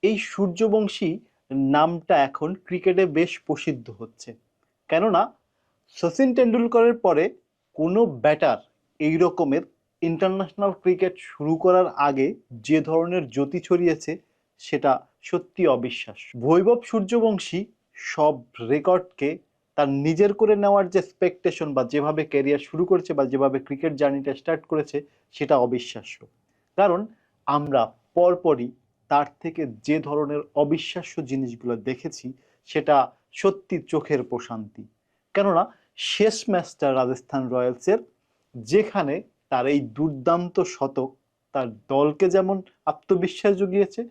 এই সূর্যবংশী নামটা এখন ক্রিকেটে বেশ প্রসিদ্ধ হচ্ছে। কেননা সচিন টেন্ডুলকরের পরে কোনো ব্যাটার এই রকমের ইন্টারন্যাশনাল ক্রিকেট শুরু করার আগে যে ধরনের জ্যোতি ছড়িয়েছে সেটা সত্যি অবিশ্বাস্য। বৈভব সূর্যবংশী সব রেকর্ডকে তার নিজের করে নেওয়ার যে এক্সপেকটেশন বা যেভাবে ক্যারিয়ার শুরু করেছে বা যেভাবে ক্রিকেট জার্নিটা স্টার্ট করেছে সেটা অবিশ্বাস্য। কারণ আমরা পরপরই তার থেকে যে ধরনের অবিশ্বাস্য জিনিসগুলো দেখেছি সেটা সত্যি চোখের প্রশান্তি। কেননা শেষ ম্যাচটা রাজস্থান রয়্যালসের, যেখানে তার এই দুর্দান্ত শতক তার দলকে যেমন আত্মবিশ্বাস জুগিয়েছে,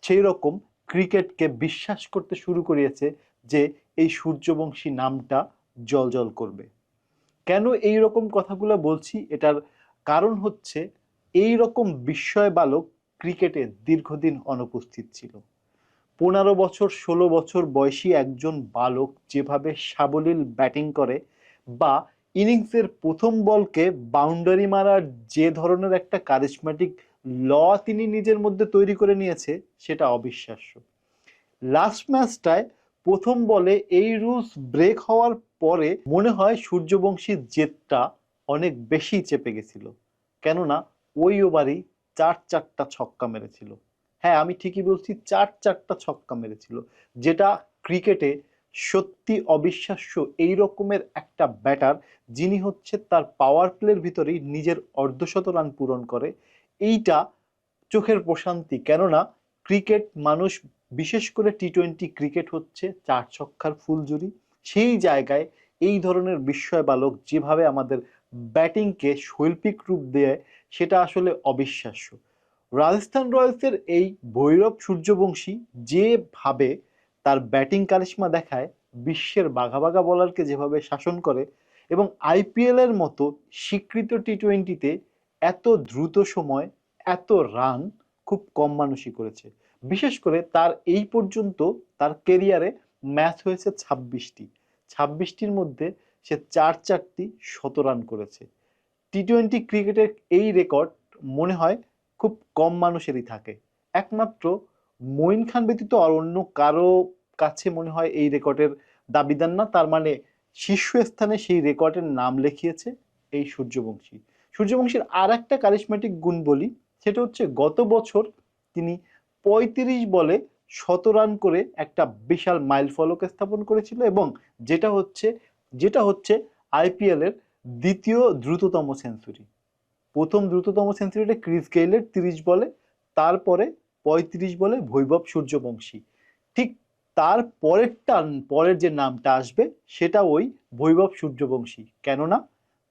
সেই রকম ক্রিকেটকে বিশ্বাস করতে শুরু করিয়েছে যে এই সূর্যবংশী নামটা জ্বলজ্বল করবে। কেন এই রকম কথাগুলো বলছি, এটার কারণ হচ্ছে এই রকম বিস্ময় বালক ক্রিকেটে দীর্ঘদিন অনুপস্থিত ছিল। 15 বছর 16 বছর বয়সী একজন বালক যেভাবে সাবলীল ব্যাটিং করে বা ইনিংসের প্রথম বলকে বাউন্ডারি মারার যে ধরনের একটা কারিশম্যাটিক ল তিনি নিজের মধ্যে তৈরি করে নিয়েছে সেটা অবিশ্বাস্য। লাস্ট ম্যাচটায় প্রথম বলে এই রুলস ব্রেক হওয়ার পরে মনে হয় সূর্যবংশীর জেদটা অনেক বেশি চেপে গেছিল। কেননা ওই ওভারই 4-4টা ছক্কা মেরেছিল। হ্যাঁ, আমি ঠিকই বলছি, 4-4টা ছক্কা মেরেছিল, যেটা ক্রিকেটে সত্যি অবিশ্বাস্য। এই রকমের একটা ব্যাটার যিনি হচ্ছে তার পাওয়ার প্লের ভিতরেই নিজের অর্ধশত রান পূরণ করে, এইটা চোখের প্রশান্তি। কেননা ক্রিকেট মানুষ, বিশেষ করে টি-20 ক্রিকেট হচ্ছে 4 ছক্কার ফুলঝুরি। সেই জায়গায় এই ধরনের বিস্ময় বালক যেভাবে আমাদের ব্যাটিংকে শৈল্পিক রূপ দেয় সেটা আসলে অবিশ্বাস্য। রাজস্থান রয়্যালসের এই ভৈরব সূর্যবংশী যেভাবে তার ব্যাটিং কারিশমা দেখায়, বিশ্বের বাঘা বাঘা বলারকে যেভাবে শাসন করে, এবং আইপিএল এর মতো স্বীকৃত টি-20তে এত দ্রুত সময় এত রান খুব কম মানুষই করেছে। বিশেষ করে তার এই পর্যন্ত তার কেরিয়ারে ম্যাচ হয়েছে 26টি। 26টির মধ্যে সে 4-4টি শতরান করেছে। টি-20 ক্রিকেটের এই রেকর্ড মনে হয় খুব কম মানুষেরই থাকে। একমাত্র মঈন খান ব্যতীত আর অন্য কারো কাছে মনে হয় এই রেকর্ডের দাবিদার না। তার মানে শীর্ষস্থানে সেই রেকর্ডের নাম লিখিয়েছে এই সূর্যবংশী। সূর্যবংশীর আর একটা কারিশম্যাটিক গুণ বলি, সেটা হচ্ছে গত বছর তিনি 35 বলে 100 রান করে একটা বিশাল মাইল ফলক স্থাপন করেছিল, এবং যেটা হচ্ছে যেটা হচ্ছে আইপিএল এর দ্বিতীয় দ্রুততম সেঞ্চুরি। প্রথম দ্রুততম সেঞ্চুরিটা ক্রিস গেইলের 30 বলে, তারপরে 35 বলে বৈভব সূর্যবংশী। ঠিক তার পরের যে নামটা আসবে সেটা ওই বৈভব সূর্যবংশী। কেননা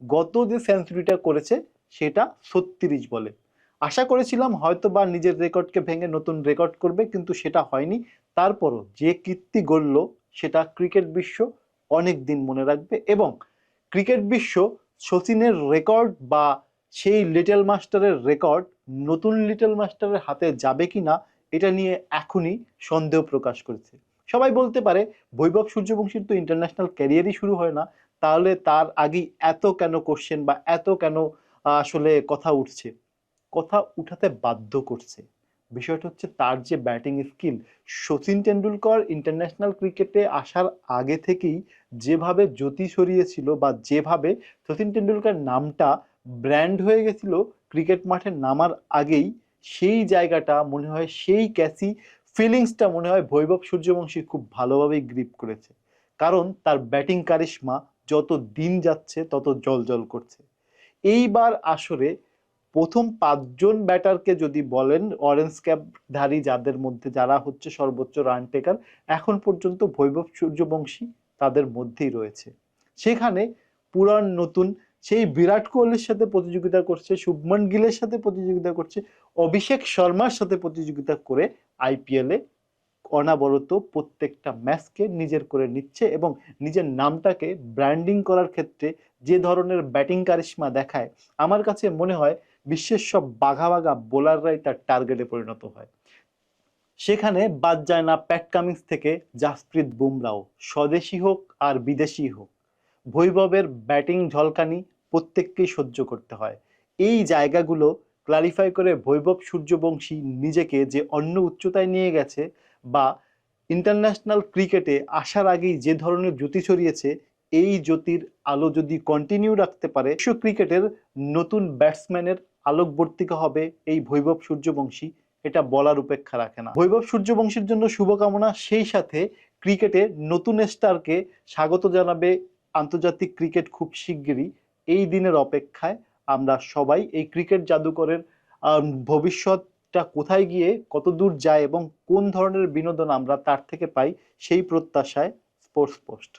গত যে সেঞ্চুরিটা করেছে সেটা 36 বলে। আশা করেছিলাম হয়তো বা নিজের রেকর্ডকে ভেঙে নতুন রেকর্ড করবে, কিন্তু সেটা হয়নি। তারপরও যে কীর্তি গড়ল সেটা ক্রিকেট বিশ্ব অনেক দিন মনে রাখবে, এবং ক্রিকেট বিশ্ব সচিনের রেকর্ড বা সেই লিটল মাস্টারের রেকর্ড নতুন লিটল মাস্টারের হাতে যাবে কিনা এটা নিয়ে এখনই সন্দেহ প্রকাশ করেছে। সবাই বলতে পারে বৈভব সূর্যবংশীর তো ইন্টারন্যাশনাল ক্যারিয়ারই শুরু হয় না, তাহলে তার আগেই এত কেন কোশ্চেন বা এত কেন আসলে কথা উঠছে। কথা উঠাতে বাধ্য করছে বিষয়টা হচ্ছে তার যে batting skill. Sachin Tendulkar international ক্রিকেটে আসার আগে থেকেই যেভাবে জ্যোতি ছড়িয়েছিল বা যেভাবে সচিন টেন্ডুলকর নামটা ব্র্যান্ড হয়ে গেছিল ক্রিকেট মাঠে নামার আগেই, সেই জায়গাটা মনে হয়, সেই ক্যাসি ফিলিংসটা মনে হয় বৈভব সূর্যবংশী খুব ভালোভাবেই গ্রিপ করেছে। কারণ তার ব্যাটিং কারিশমা যত দিন যাচ্ছে তত জ্বলজ্বল করছে। এইবার আসরে প্রথম 5 জন ব্যাটারকে যদি বলেন অরেঞ্জ ক্যাপধারী যাদের মধ্যে যারা হচ্ছে সর্বোচ্চ রান টেকার, এখন পর্যন্ত বৈভব সূর্যবংশী তাদের মধ্যেই রয়েছে। সেখানে পুরান নতুন সেই বিরাট কোহলির সাথে প্রতিযোগিতা করছে, শুভমন গিলের সাথে প্রতিযোগিতা করছে, অভিষেক শর্মার সাথে প্রতিযোগিতা করে আইপিএলে অনাবরত প্রত্যেকটা ম্যাচকে নিজের করে নিচ্ছে, এবং নিজের নামটাকে ব্র্যান্ডিং করার ক্ষেত্রে যে ধরনের ব্যাটিং কারিশমা দেখায়, আমার কাছে মনে হয় বিশ্বের সব বাঘা বাঘা বোলাররাই তার টার্গেটে পরিণত হয়। সেখানে বাদ যায় না প্যাট কামিন্স থেকে জাসপ্রীত বুমরাও। স্বদেশি হোক আর বিদেশি হোক, বৈভবের ব্যাটিং ঝলকানি প্রত্যেককেই সহ্য করতে হয়। এই জায়গাগুলো ক্লারিফাই করে বৈভব সূর্যবংশী নিজেকে যে অন্য উচ্চতায় নিয়ে গেছে বা ইন্টারন্যাশনাল ক্রিকেটে আসার আগেই যে ধরনের জ্যোতি ছড়িয়েছে, এই জ্যোতির আলো যদি কন্টিনিউ রাখতে পারে, বিশ্ব ক্রিকেটের নতুন ব্যাটসম্যানের আলোকবর্তিকা হবে এই বৈভব সূর্যবংশী, এটা বলার উপেক্ষা রাখে না। বৈভব সূর্যবংশীর জন্য শুভকামনা, সেই সাথে ক্রিকেটে নতুন স্টারকে স্বাগত জানাবে আন্তর্জাতিক ক্রিকেট খুব শিগগিরই। এই দিনের অপেক্ষায় আমরা সবাই। এই ক্রিকেট জাদুকরের ভবিষ্যৎটা কোথায় গিয়ে কত দূর যায় এবং কোন ধরনের বিনোদন আমরা তার থেকে পাই, সেই প্রত্যাশায় স্পোর্টস পোস্ট।